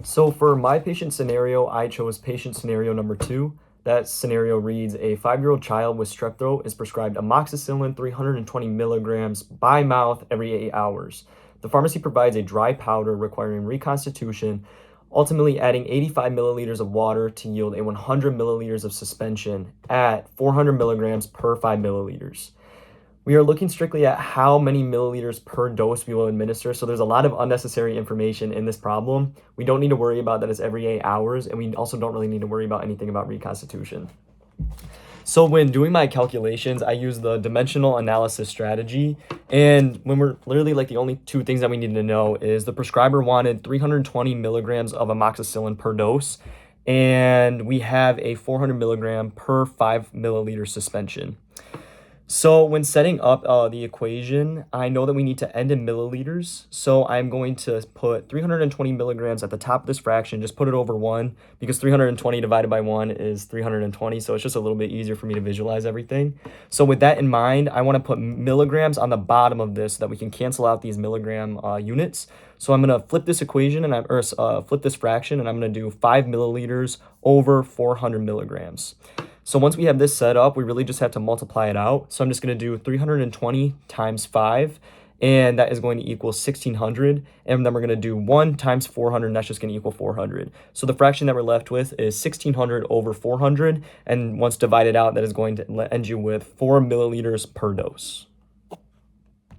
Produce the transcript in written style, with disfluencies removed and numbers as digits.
So for my patient scenario, I chose patient scenario number 2. That scenario reads, a 5-year-old child with strep throat is prescribed amoxicillin 320 milligrams by mouth every 8 hours. The pharmacy provides a dry powder requiring reconstitution, ultimately adding 85 milliliters of water to yield a 100 milliliters of suspension at 400 milligrams per 5 milliliters. We are looking strictly at how many milliliters per dose we will administer. So there's a lot of unnecessary information in this problem. We don't need to worry about that it's every 8 hours, and we also don't really need to worry about anything about reconstitution. So when doing my calculations, I use the dimensional analysis strategy. And when we're literally like the only two things that we need to know is the prescriber wanted 320 milligrams of amoxicillin per dose, and we have a 400 milligram per 5 milliliter suspension. So when setting up the equation, I know that we need to end in milliliters. So I'm going to put 320 milligrams at the top of this fraction, just put it over 1, because 320 divided by 1 is 320. So it's just a little bit easier for me to visualize everything. So with that in mind, I want to put milligrams on the bottom of this so that we can cancel out these milligram units. So I'm going to flip this equation and flip this fraction, and I'm going to do 5 milliliters over 400 milligrams. So once we have this set up, we really just have to multiply it out. So I'm just going to do 320 times 5, and that is going to equal 1600. And then we're going to do 1 times 400, and that's just going to equal 400. So the fraction that we're left with is 1600 over 400. And once divided out, that is going to end you with 4 milliliters per dose.